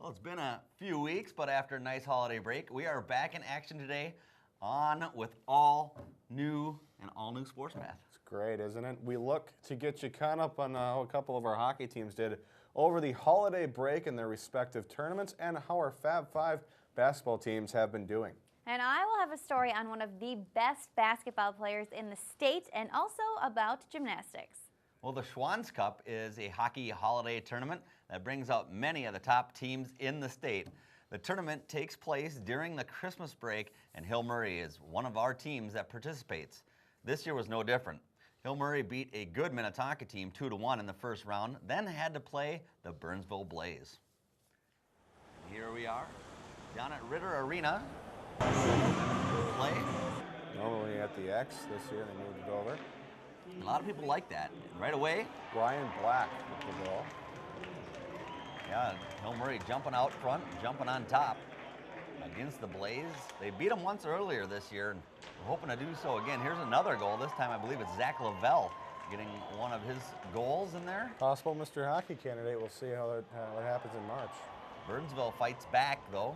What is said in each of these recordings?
Well, it's been a few weeks, but after a nice holiday break, we are back in action today on with all new SportsPath. It's great, isn't it? We look to get you caught up on how a couple of our hockey teams did over the holiday break in their respective tournaments and how our Fab 5 basketball teams have been doing. And I will have a story on one of the best basketball players in the state and also about gymnastics. Well, the SCHWAN'S Cup is a hockey holiday tournament that brings out many of the top teams in the state. The tournament takes place during the Christmas break, and Hill Murray is one of our teams that participates. This year was no different. Hill Murray beat a good Minnetonka team 2-1 in the first round, then had to play the Burnsville Blaze. Here we are, down at Ritter Arena. Play. Normally at the X, this year they moved it over. A lot of people like that. And right away, Brian Black with the ball. Yeah, Hill Murray jumping out front, jumping on top against the Blaze. They beat them once earlier this year, and we're hoping to do so again. Here's another goal. This time I believe it's Zach Lavelle getting one of his goals in there. Possible Mr. Hockey candidate. We'll see how what happens in March. Burnsville fights back, though.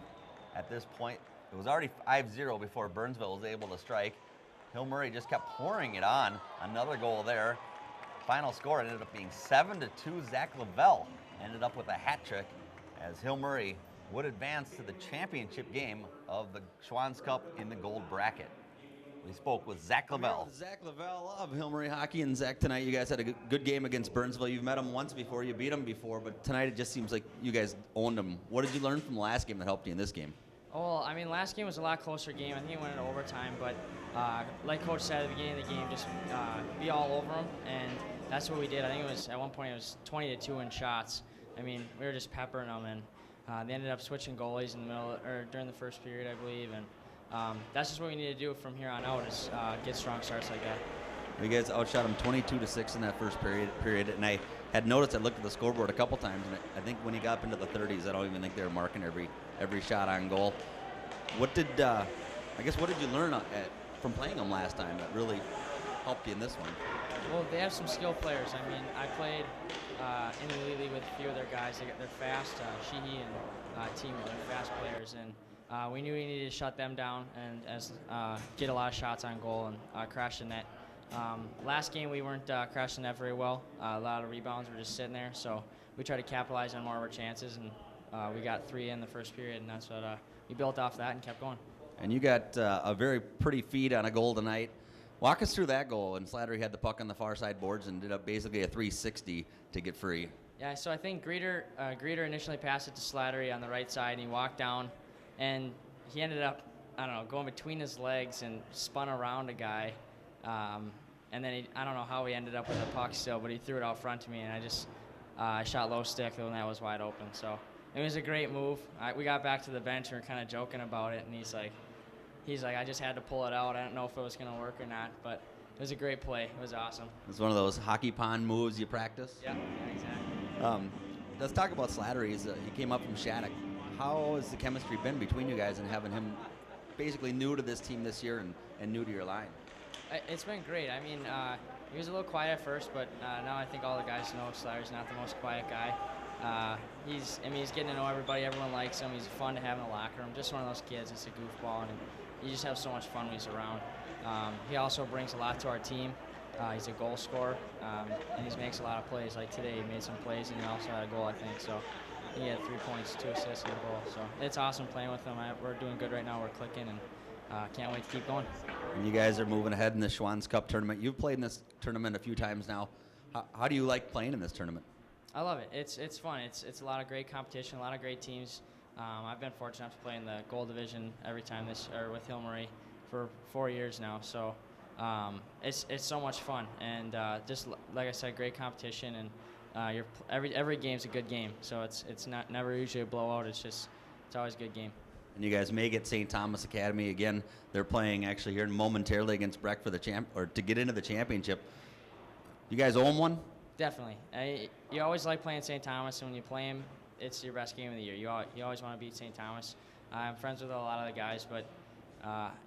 At this point, it was already 5-0 before Burnsville was able to strike. Hill Murray just kept pouring it on. Another goal there. Final score ended up being 7-2. Zach Lavelle ended up with a hat trick as Hill Murray would advance to the championship game of the SCHWAN'S Cup in the gold bracket. We spoke with Zach Lavelle. Zach Lavelle of Hill Murray Hockey. And Zach, tonight you guys had a good game against Burnsville. You've met them once before, you beat them before, but tonight it just seems like you guys owned them. What did you learn from the last game that helped you in this game? Well, I mean, last game was a lot closer game. I think it went into overtime, but like Coach said at the beginning of the game, just be all over them, and that's what we did. I think it was at one point it was 20-2 in shots. I mean, we were just peppering them, and they ended up switching goalies in the middle or during the first period, I believe, and that's just what we need to do from here on out is get strong starts like that. You guys outshot them 22-6 in that first period, and I had noticed, I looked at the scoreboard a couple times, and I think when you got up into the 30s, I don't even think they were marking every shot on goal. What did what did you learn from playing them last time that really helped you in this one? Well, they have some skilled players. I mean, I played in the league with a few of their guys. They're fast. Sheehy and Team are fast players, and we knew we needed to shut them down and get a lot of shots on goal and crash the net. Last game we weren't crashing the net very well. A lot of rebounds were just sitting there, so we tried to capitalize on more of our chances, and we got 3 in the first period, and that's what we built off that and kept going. And you got a very pretty feed on a goal tonight. Walk us through that goal. And Slattery had the puck on the far side boards and did up basically a 360 to get free. Yeah, so I think Greeter initially passed it to Slattery on the right side, and he walked down, and he ended up, I don't know, going between his legs and spun around a guy. And then I don't know how he ended up with the puck still, but he threw it out front to me, and I shot low stick, and that was wide open. So it was a great move. We got back to the bench, and we were kind of joking about it, and he's like, I just had to pull it out. I don't know if it was going to work or not, but it was a great play. It was awesome. It's one of those hockey pond moves you practice. Yeah, exactly. Let's talk about Slattery. He came up from Shattuck. How has the chemistry been between you guys and having him basically new to this team this year and new to your line? It's been great. I mean, he was a little quiet at first, but now I think all the guys know Slattery's not the most quiet guy. He's getting to know everybody. Everyone likes him. He's fun to have in the locker room. Just one of those kids. It's a goofball, and you just have so much fun when he's around. He also brings a lot to our team. He's a goal scorer, and he makes a lot of plays. Like today, he made some plays, and he also had a goal, I think. So he had 3 points, 2 assists, and a goal. So it's awesome playing with him. We're doing good right now. We're clicking, and can't wait to keep going. And you guys are moving ahead in the SCHWAN'S Cup tournament. You've played in this tournament a few times now. How do you like playing in this tournament? I love it. It's fun. It's a lot of great competition, a lot of great teams. I've been fortunate enough to play in the gold division every time with Hill Murray for 4 years now. So it's so much fun, and just like I said, great competition, and every game's a good game. So it's never usually a blowout. It's always a good game. And you guys may get St. Thomas Academy again. They're playing actually here momentarily against Breck for the to get into the championship. You guys owe them one? Definitely. You always like playing St. Thomas, and when you play them, it's your best game of the year. You always want to beat St. Thomas. I'm friends with a lot of the guys, but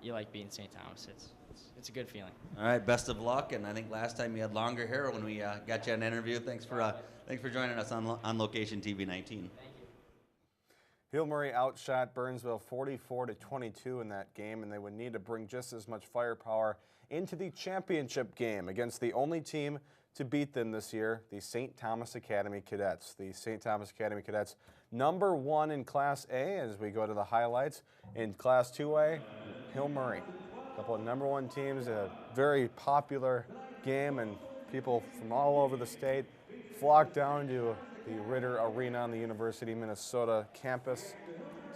you like beating St. Thomas. It's a good feeling. All right, best of luck. And I think last time you had longer hair when we got you an interview. Thanks for joining us on Location TV 19. Thank you. Hill Murray outshot Burnsville 44-22 in that game, and they would need to bring just as much firepower into the championship game against the only team to beat them this year, the St. Thomas Academy Cadets. The St. Thomas Academy Cadets, #1 in Class A. As we go to the highlights, in Class 2A, Hill Murray. A couple of #1 teams, a very popular game, and people from all over the state flocked down to the Ritter Arena on the University of Minnesota campus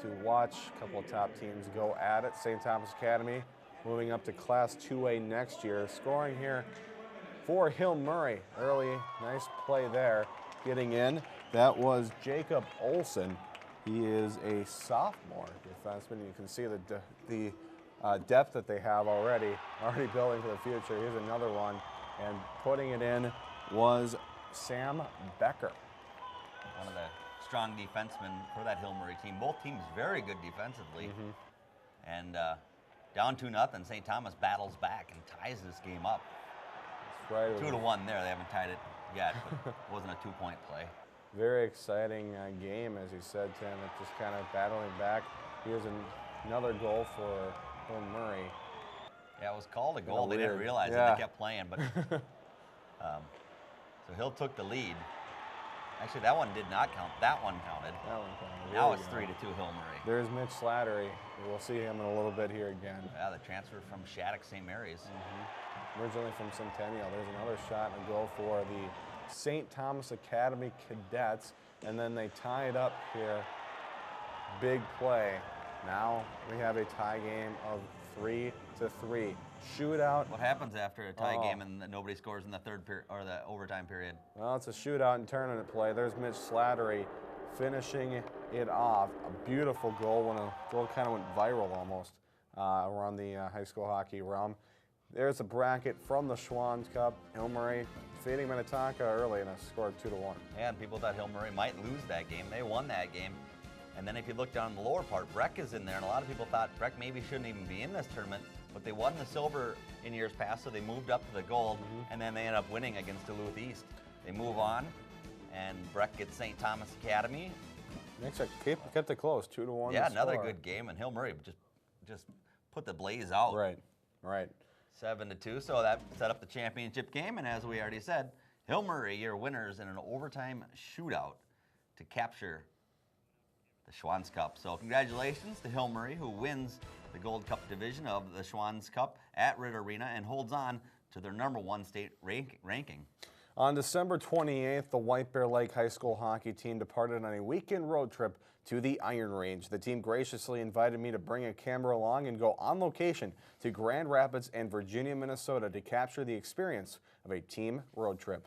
to watch a couple of top teams go at it. St. Thomas Academy moving up to Class 2A next year. Scoring here for Hill Murray. Early, nice play there. Getting in, that was Jacob Olson. He is a sophomore defenseman. You can see the depth that they have already building for the future. Here's another one, and putting it in was Sam Becker. One of the strong defensemen for that Hill Murray team. Both teams very good defensively. And down 2-0, St. Thomas battles back and ties this game up. That's right. 2-1 there. They haven't tied it yet, but it wasn't a 2-point play. Very exciting game, as you said, Tim. It's just kind of battling back. Here's another goal for Hill Murray. Yeah, it was called a goal. They didn't realize it. They kept playing, but so Hill took the lead. Actually, that one did not count. That one counted. That one counted. Now it's 3-2 Hill Murray. There's Mitch Slattery. We'll see him in a little bit here again. Yeah, the transfer from Shattuck St. Mary's. Originally from Centennial. There's another shot and a goal for the St. Thomas Academy Cadets. And then they tie it up here. Big play. Now we have a tie game of 3-3. Shootout. What happens after a tie game and nobody scores in the third period or the overtime period? Well, it's a shootout and tournament play. There's Mitch Slattery finishing it off. A beautiful goal. When a goal kind of went viral almost around the high school hockey realm. There's a bracket from the SCHWAN'S Cup. Hill Murray defeating Minnetonka early and a score of 2-1. Yeah, and people thought Hill Murray might lose that game. They won that game. And then if you look down the lower part, Breck is in there, and a lot of people thought Breck maybe shouldn't even be in this tournament, but they won the silver in years past, so they moved up to the gold, and then they ended up winning against Duluth East. They move on, and Breck gets St. Thomas Academy. Next, kept it close, 2-1. Yeah, another good game, and Hill Murray just put the blaze out. Right. 7-2, so that set up the championship game, and as we already said, Hill Murray, your winners in an overtime shootout to capture the SCHWAN'S Cup. So congratulations to Hill Murray, who wins the Gold Cup division of the SCHWAN'S Cup at Ritter Arena and holds on to their #1 state ranking. On December 28th, the White Bear Lake High School hockey team departed on a weekend road trip to the Iron Range. The team graciously invited me to bring a camera along and go on location to Grand Rapids and Virginia, Minnesota to capture the experience of a team road trip.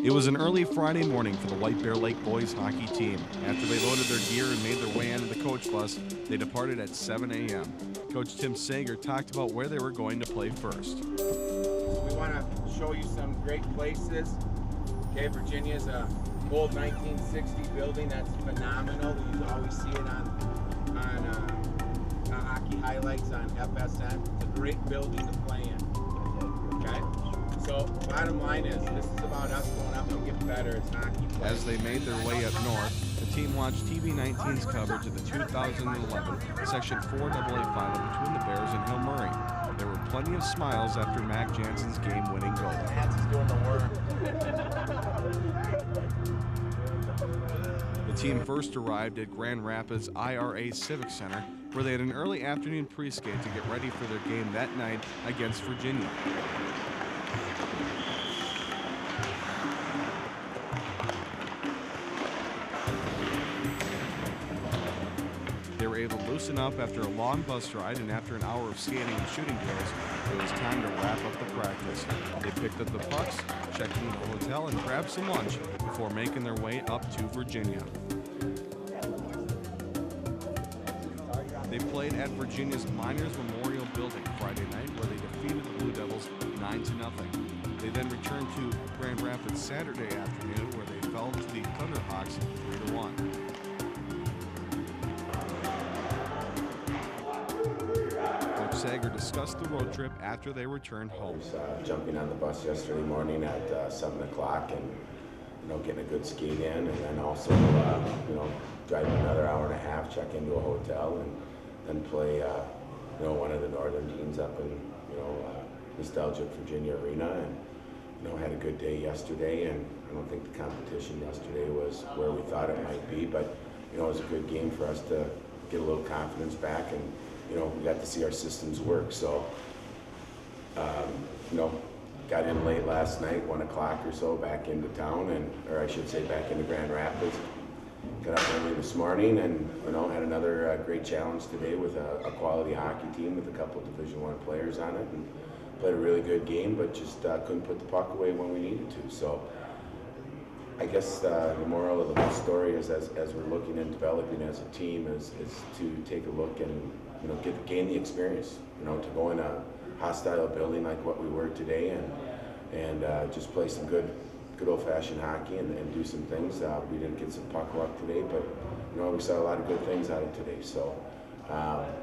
It was an early Friday morning for the White Bear Lake boys hockey team. After they loaded their gear and made their way into the coach bus, they departed at 7 a.m. Coach Tim Sager talked about where they were going to play first. We want to show you some great places. Okay, Virginia's a old 1960 building that's phenomenal. You always see it on hockey highlights on FSN. It's a great building to play in. Okay? So, bottom line is, this is about us going up and getting better as hockey players. As they made their way up north, the team watched TV19's coverage of the 2011 Section 4AA final between the Bears and Hill Murray. There were plenty of smiles after Mac Jansen's game-winning goal. Nancy's doing the work. The team first arrived at Grand Rapids IRA Civic Center, where they had an early afternoon pre-skate to get ready for their game that night against Virginia. They were able to loosen up after a long bus ride, and after an hour of skating and shooting drills, it was time to wrap up the practice. They picked up the pucks, checked into the hotel, and grabbed some lunch before making their way up to Virginia. They played at Virginia's Miners Memorial Building Friday night, where they defeated the Blue Devils 9-0. They then returned to Grand Rapids Saturday afternoon, where they fell to the Thunderhawks 3-1. Sager discussed the road trip after they returned home. I was jumping on the bus yesterday morning at 7 o'clock, and getting a good skate in, and then also, driving another hour and a half, check into a hotel, and then play, one of the northern teams up in, nostalgic Virginia Arena, and, had a good day yesterday, and I don't think the competition yesterday was where we thought it might be, but, it was a good game for us to get a little confidence back, and, we got to see our systems work, so, got in late last night, 1 o'clock or so, back into town, or I should say back into Grand Rapids. Got up early this morning and, had another great challenge today with a quality hockey team with a couple of Division I players on it, and played a really good game, but just couldn't put the puck away when we needed to. So I guess the moral of the whole story is as we're looking and developing as a team is to take a look and, gain the experience, to go in a hostile building like what we were today and just play some good old-fashioned hockey and do some things. We didn't get some puck luck today, but we saw a lot of good things out of today. So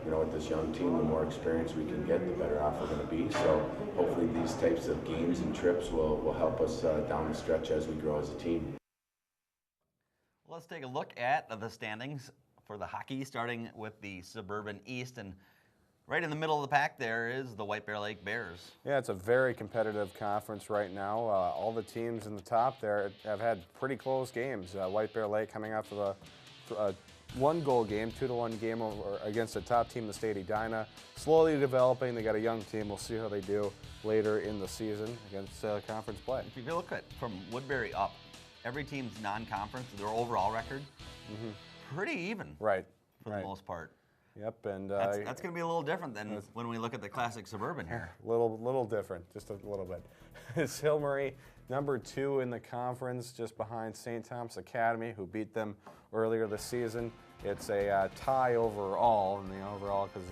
with this young team, the more experience we can get, the better off we're going to be. So hopefully these types of games and trips will help us down the stretch as we grow as a team. Let's take a look at the standings for the hockey, starting with the Suburban East, and right in the middle of the pack there is the White Bear Lake Bears. Yeah, it's a very competitive conference right now. All the teams in the top there have had pretty close games. White Bear Lake coming off of a 1-goal game, 2-1 game over against the top team, the state Edina. Slowly developing. They got a young team. We'll see how they do later in the season against conference play. If you look at from Woodbury up, every team's non-conference, their overall record, pretty even. Right. For the most part. Yep, and that's going to be a little different than when we look at the classic Suburban here. Little different, just a little bit. It's Hillmurray, number 2 in the conference, just behind St. Thomas Academy, who beat them earlier this season. It's a tie overall, in the overall because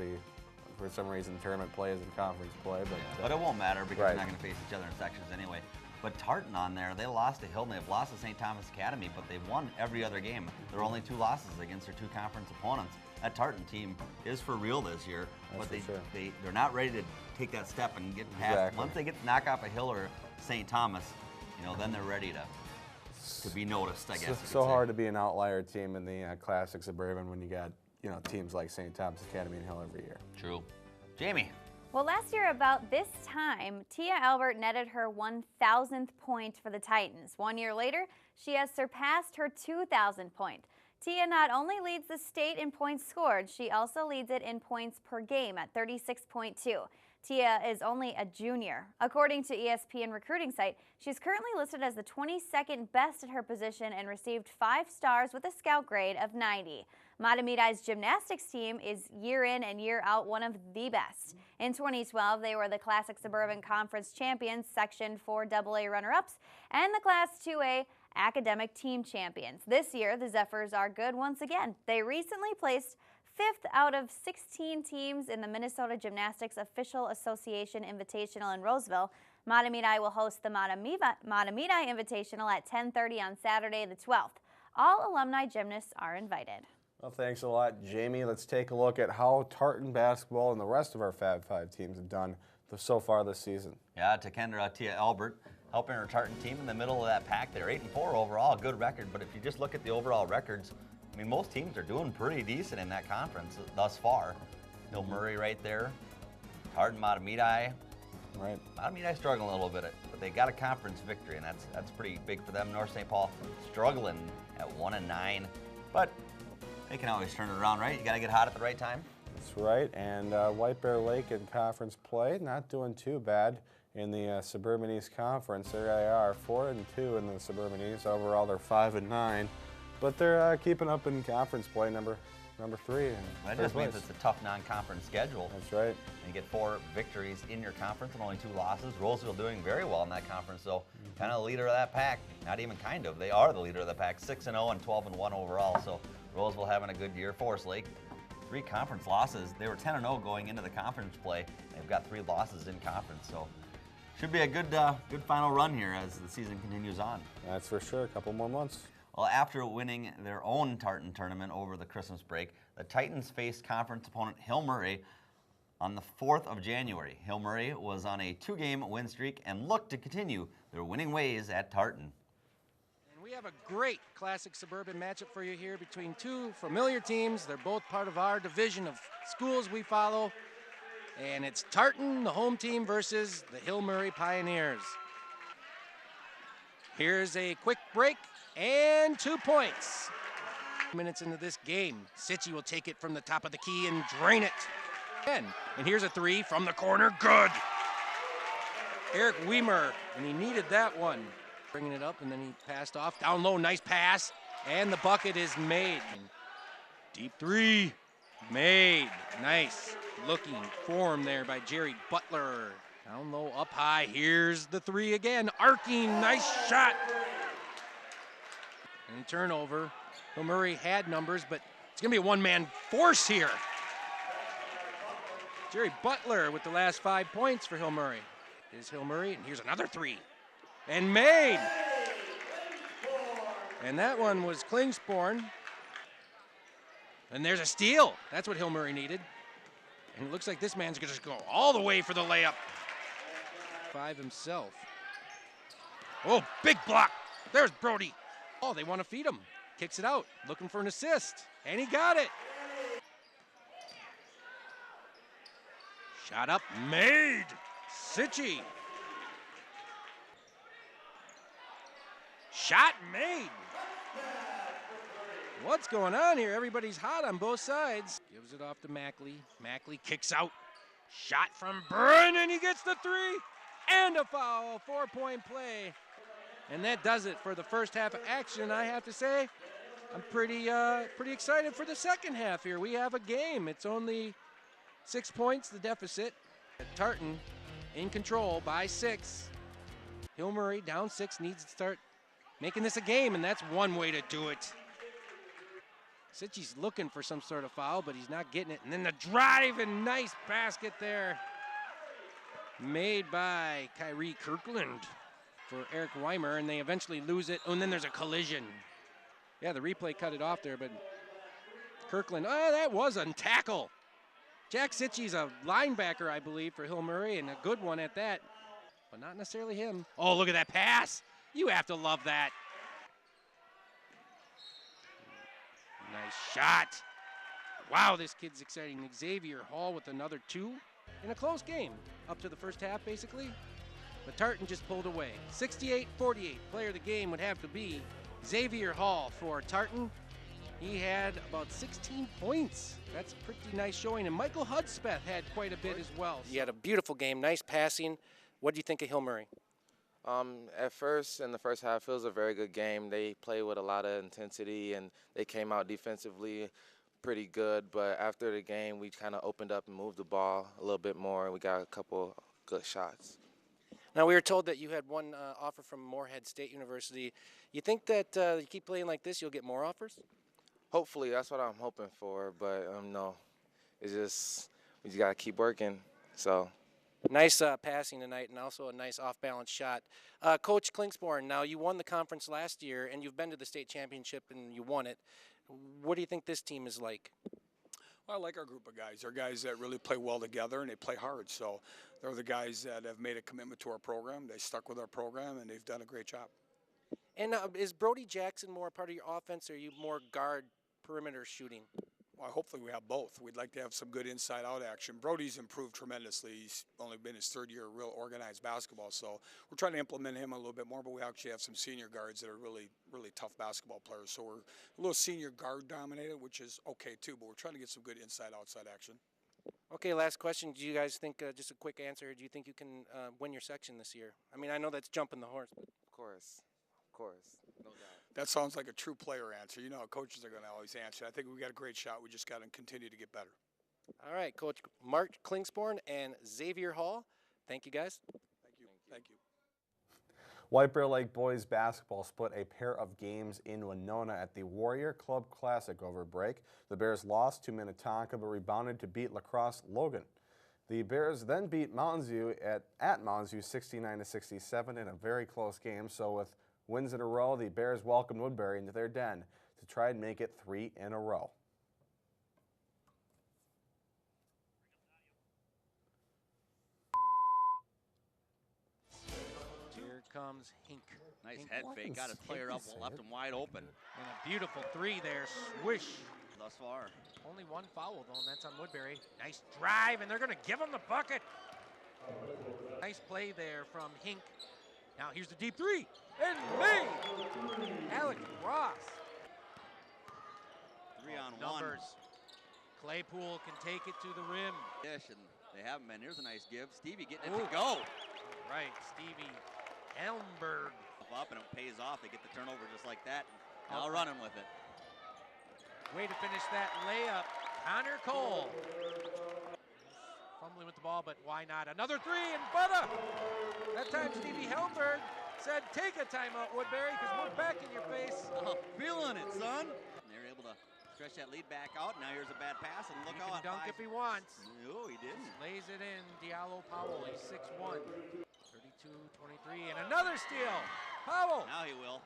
for some reason tournament play is in conference play, but it won't matter because they're not going to face each other in sections anyway. But Tartan on there, they lost to Hilton. They've lost to St. Thomas Academy, but they've won every other game. There are only 2 losses against their 2 conference opponents. That Tartan team is for real this year, but they're not ready to take that step and get past. Exactly. Once they get to knock off a Hill or St. Thomas, then they're ready to be noticed, I guess. It's so hard to be an outlier team in the classic Suburban when you got teams like St. Thomas Academy and Hill every year. True. Jamie. Well, last year about this time, Tia Albert netted her 1,000th point for the Titans. 1 year later, she has surpassed her 2,000th point. Tia not only leads the state in points scored, she also leads it in points per game at 36.2. Tia is only a junior. According to ESPN recruiting site, she's currently listed as the 22nd best at her position and received 5 stars with a scout grade of 90. Mahtomedi's gymnastics team is year in and year out one of the best. In 2012, they were the Classic Suburban Conference champions, Section 4 AA runner-ups, and the Class 2A academic team champions. This year, the Zephyrs are good once again. They recently placed 5th out of 16 teams in the Minnesota Gymnastics Official Association Invitational in Roseville. Mahtomedi will host the Mahtomedi Invitational at 10:30 on Saturday the 12th. All alumni gymnasts are invited. Well, thanks a lot, Jamie. Let's take a look at how Tartan basketball and the rest of our Fab 5 teams have done so far this season. Yeah, to Kendra, Tia Albert, helping her Tartan team in the middle of that pack there. 8-4 overall, good record. But if you just look at the overall records, I mean, most teams are doing pretty decent in that conference thus far. Bill Murray right there, Tartan, Mahtomedi. Right. Mahtomedi struggling a little bit, but they got a conference victory, and that's pretty big for them. North St. Paul struggling at 1-9, but they can always turn it around, right? You got to get hot at the right time. That's right. And White Bear Lake in conference play, not doing too bad in the Suburban East Conference. There they are, 4-2 in the Suburban East. Overall, they're 5-9, but they're keeping up in conference play, number 3. That just means it's a tough non-conference schedule. That's right. And you get 4 victories in your conference and only 2 losses. Roseville doing very well in that conference, so kind of the leader of that pack. Not even kind of. They are the leader of the pack, 6-0 and 12-1 overall. So Roseville having a good year. Forest Lake, 3 conference losses. They were 10-0 going into the conference play. They've got 3 losses in conference, so should be a good final run here as the season continues on. That's for sure. A couple more months. Well, after winning their own Tartan tournament over the Christmas break, the Titans faced conference opponent Hill Murray on the 4th of January. Hill Murray was on a 2-game win streak and looked to continue their winning ways at Tartan. We have a great classic Suburban matchup for you here between two familiar teams. They're both part of our division of schools we follow. And it's Tartan, the home team, versus the Hill Murray Pioneers. Here's a quick break and 2 points. Minutes into this game, SCHW will take it from the top of the key and drain it. And here's a three from the corner, good. Eric Weimer, and he needed that one. Bringing it up, and then he passed off. Down low, nice pass, and the bucket is made. Deep three, made. Nice looking form there by Jerry Butler. Down low, up high, here's the three again. Arcing, nice shot. And turnover. Hill Murray had numbers, but it's gonna be a one-man force here. Jerry Butler with the last 5 points for Hill Murray. Here's Hill Murray, and here's another three. And made. And that one was Klingsporn. And there's a steal. That's what Hill Murray needed. And it looks like this man's gonna just go all the way for the layup. 5 himself. Oh, big block. There's Brody. Oh, they want to feed him. Kicks it out, looking for an assist. And he got it. Shot up, made. SCHW. Shot made. What's going on here? Everybody's hot on both sides. Gives it off to Mackley. Mackley kicks out. Shot from Byrne, and he gets the three. And a foul, 4-point play. And that does it for the first half of action. I have to say, I'm pretty excited for the second half here. We have a game. It's only 6 points, the deficit. Tartan in control by 6. Hill Murray down 6, needs to start making this a game, and that's one way to do it. SCHW's looking for some sort of foul, but he's not getting it. And then the drive, and nice basket there. Made by Kyrie Kirkland for Eric Weimer, and they eventually lose it. Oh, and then there's a collision. Yeah, the replay cut it off there, but Kirkland, oh, that was a tackle. Jack SCHW's a linebacker, I believe, for Hill Murray, and a good one at that, but not necessarily him. Oh, look at that pass. You have to love that. Nice shot. Wow, this kid's exciting. Xavier Hall with another 2 in a close game. Up to the first half, basically. But Tartan just pulled away. 68-48. Player of the game would have to be Xavier Hall for Tartan. He had about 16 points. That's a pretty nice showing. And Michael Hudspeth had quite a bit as well. He had a beautiful game, nice passing. What do you think of Hill Murray? At first, in the first half, it was a very good game. They played with a lot of intensity, and they came out defensively pretty good. But after the game, we kind of opened up and moved the ball a little bit more, and we got a couple good shots. Now, we were told that you had one offer from Morehead State University. You think that you keep playing like this, you'll get more offers? Hopefully, that's what I'm hoping for. But no, it's just we just got to keep working. So. Nice passing tonight, and also a nice off-balance shot. Coach Klingsporn, now you won the conference last year, and you've been to the state championship, and you won it. What do you think this team is like? Well, I like our group of guys. They're guys that really play well together, and they play hard. So they're the guys that have made a commitment to our program. They stuck with our program, and they've done a great job. And is Brody Jackson more a part of your offense, or are you more guard perimeter shooting? Well, hopefully we have both. We'd like to have some good inside-out action. Brody's improved tremendously. He's only been his 3rd year of real organized basketball, so we're trying to implement him a little bit more, but we actually have some senior guards that are really, really tough basketball players. So we're a little senior guard dominated, which is okay too, but we're trying to get some good inside-outside action. Okay, last question. Do you guys think, just a quick answer, do you think you can win your section this year? I mean, I know that's jumping the horse. But. Of course, no doubt. That sounds like a true player answer. You know how coaches are going to always answer. I think we got a great shot. We just got to continue to get better. All right, Coach Mark Klingsporn and Xavier Hall. Thank you, guys. Thank you. Thank you. White Bear Lake boys basketball split a pair of games in Winona at the Warrior Club Classic over break. The Bears lost to Minnetonka but rebounded to beat La Crosse Logan. The Bears then beat Mountains View at Mountains View 69-67 in a very close game. So with wins in a row, the Bears welcomed Woodbury into their den to try and make it 3 in a row. Here comes Hink. Nice Hink head fake, got his player up, left him wide open. And a beautiful three there, swish. Thus far. Only one foul though, and that's on Woodbury. Nice drive, and they're gonna give him the bucket. Nice play there from Hink. Now here's the deep three, and made! Alec Ross. 3-on-1. Numbers. Claypool can take it to the rim. Dish, and they haven't been. Here's a nice give. Stevie getting it to go. Right, Stevie Elmberg. Up, and it pays off. They get the turnover just like that. Now running with it. Way to finish that layup, Connor Cole. Fumbling with the ball, but why not? Another three, and butter! That time Stevie Helmberg said, take a timeout, Woodbury, because we're back in your face. Oh, feeling it, son. And they're able to stretch that lead back out. Now here's a bad pass, and look out. He can dunk if he wants. No, he didn't. Lays it in, Diallo Powell, he's 6'1". 32-23, and another steal. Powell. Now he will.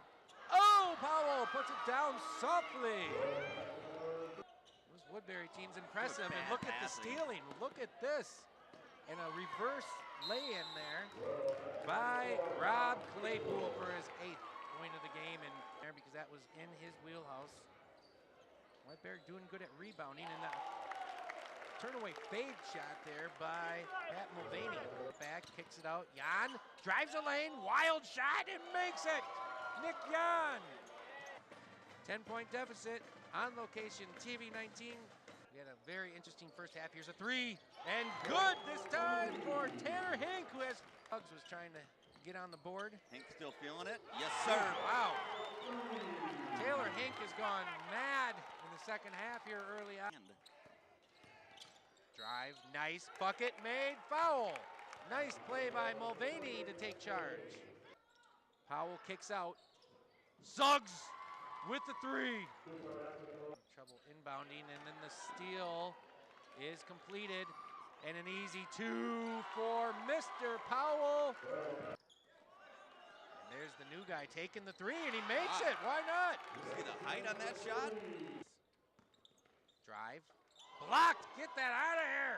Oh, Powell puts it down softly. This Woodbury team's impressive, and look at the stealing. Look at this. And a reverse lay-in there by Rob Claypool for his 8th point of the game, and there because that was in his wheelhouse. Woodbury doing good at rebounding, and that turn-away fade shot there by Pat Mulvaney. Back, kicks it out. Jan drives a lane, wild shot, and makes it. Nick Jan. 10-point deficit on location, TV 19. We had a very interesting first half. Here's a three, and good this time for Tanner Hink, who has Hugs was trying to get on the board. Hink still feeling it? Yes, sir. Wow. Taylor Hink has gone mad in the second half here early on. Drive, nice bucket made, foul. Nice play by Mulvaney to take charge. Powell kicks out. Suggs with the three. Trouble inbounding, and then the steal is completed. And an easy two for Mr. Powell. And there's the new guy taking the three, and he makes it. Why not? See the height on that shot? Drive. Blocked. Get that out of here.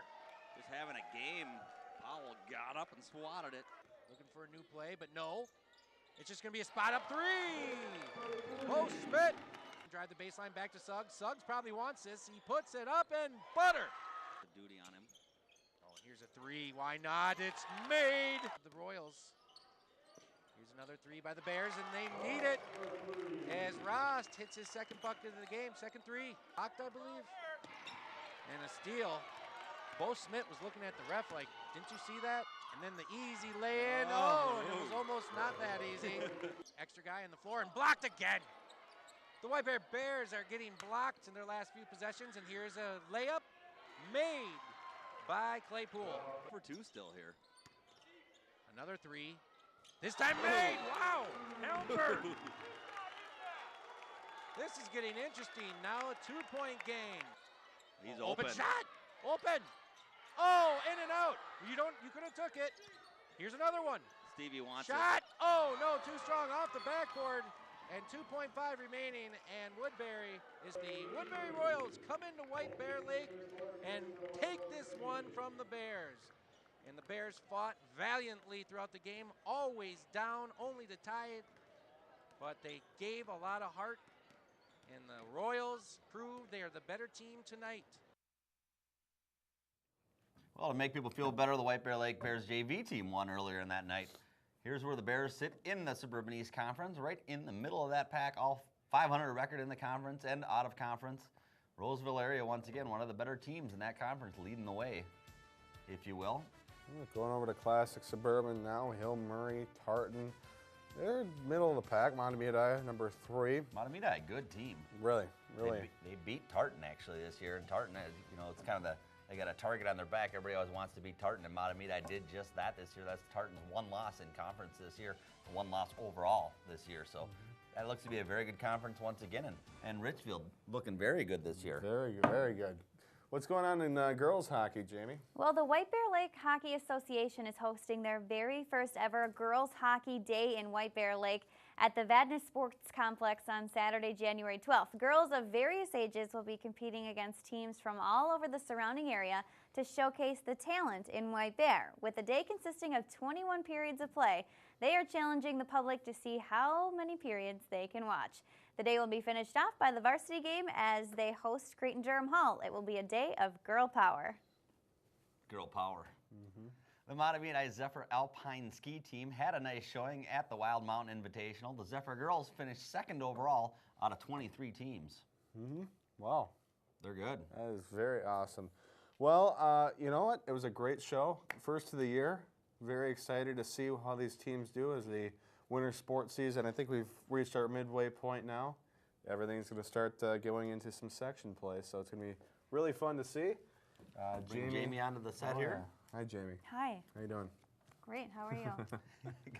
Just having a game. Powell got up and swatted it. Looking for a new play, but no. It's just going to be a spot-up three. Bo Smith. Drive the baseline back to Suggs. Suggs probably wants this. He puts it up and butter. The duty on him. Oh, here's a three. Why not? It's made. The Royals. Here's another three by the Bears, and they need it. As Ross hits his second bucket of the game. Second three. Blocked, I believe. And a steal. Bo Smith was looking at the ref like, didn't you see that? And then the easy lay-in. Oh, and it was almost not that easy. Extra guy on the floor and blocked again. The White Bears are getting blocked in their last few possessions, and here's a layup made by Claypool. For two still here. Another three. This time made. Wow. Helmberg. This is getting interesting. Now a 2-point game. He's open. Shot. Open. Oh, in and out. You could have took it. Here's another one. Stevie wants Shot. it. Oh, no, too strong off the backboard. And 2.5 remaining, and Woodbury Royals come into White Bear Lake and take this one from the Bears. And the Bears fought valiantly throughout the game, always down, only to tie it. But they gave a lot of heart, and the Royals proved they are the better team tonight. Well, to make people feel better, the White Bear Lake Bears JV team won earlier in that night. Here's where the Bears sit in the Suburban East Conference, right in the middle of that pack, all 500 record in the conference and out of conference. Roseville area, once again, one of the better teams in that conference, leading the way, if you will. Going over to Classic Suburban now, Hill, Murray, Tartan. They're middle of the pack. Mahtomedi, number 3. Mahtomedi, good team. Really. They beat Tartan actually this year, and Tartan, it's kind of they got a target on their back. Everybody always wants to beat Tartan, and Mahtomedi did just that this year. That's Tartan's one loss in conference this year, one loss overall this year. So that looks to be a very good conference once again, and Richfield looking very good this year. Very good, very good. What's going on in girls hockey, Jamie? Well, the White Bear Lake Hockey Association is hosting their very first ever Girls Hockey Day in White Bear Lake at the Vadnais Sports Complex on Saturday, January 12th. Girls of various ages will be competing against teams from all over the surrounding area to showcase the talent in White Bear. With a day consisting of 21 periods of play, they are challenging the public to see how many periods they can watch. The day will be finished off by the varsity game as they host Creighton-Durham Hall. It will be a day of girl power. Girl power. The Mahtomedi Zephyr Alpine ski team had a nice showing at the Wild Mountain Invitational. The Zephyr girls finished second overall out of 23 teams. Wow. They're good. That is very awesome. Well, you know what? It was a great show. First of the year. Very excited to see how these teams do as the winter sports season. I think we've reached our midway point now. Everything's going to start going into some section play, so it's going to be really fun to see. Bring Jamie onto the set here. Yeah. Hi, Jamie. Hi. How you doing? Great. How are you?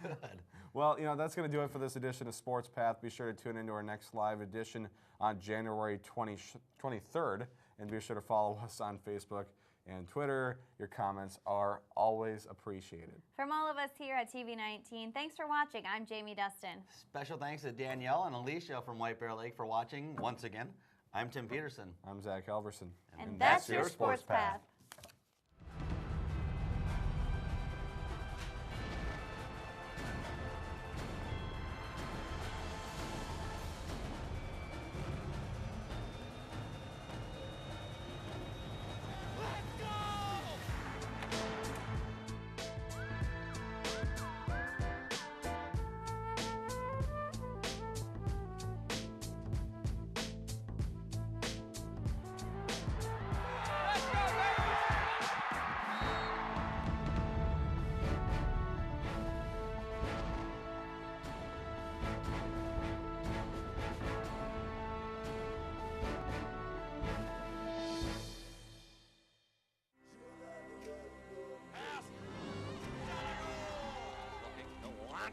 Good. Well, you know, that's going to do it for this edition of Sports Path. Be sure to tune into our next live edition on January 23rd, and be sure to follow us on Facebook and Twitter. Your comments are always appreciated. From all of us here at TV19, thanks for watching. I'm Jamie Dustin. Special thanks to Danielle and Alicia from White Bear Lake for watching once again. I'm Tim Peterson. I'm Zach Halverson. And that's your Sports Path.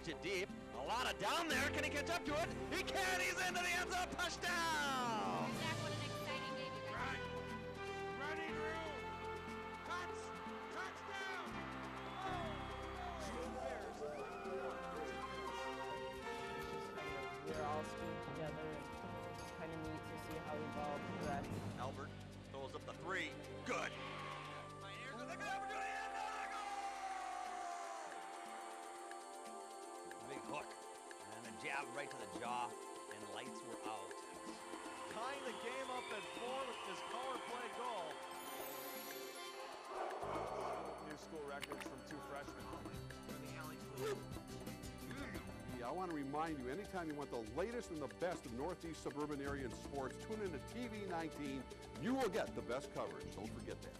It deep. A lot of down there. Can he catch up to it? He can. He's into the end zone. Touchdown. Zach, what an exciting game you guys had. Running room. Cuts. Touchdown. We're all skiing together, and it's kind of neat to see how we've all progressed. Albert throws up the 3. Good. Pioneers with a good opportunity. Big hook. And a jab right to the jaw, and lights were out. Tying the game up at 4 with this power play goal. New school records from 2 freshmen. I want to remind you, anytime you want the latest and the best of Northeast Suburban area in sports, tune in to TV19. You will get the best coverage. Don't forget that.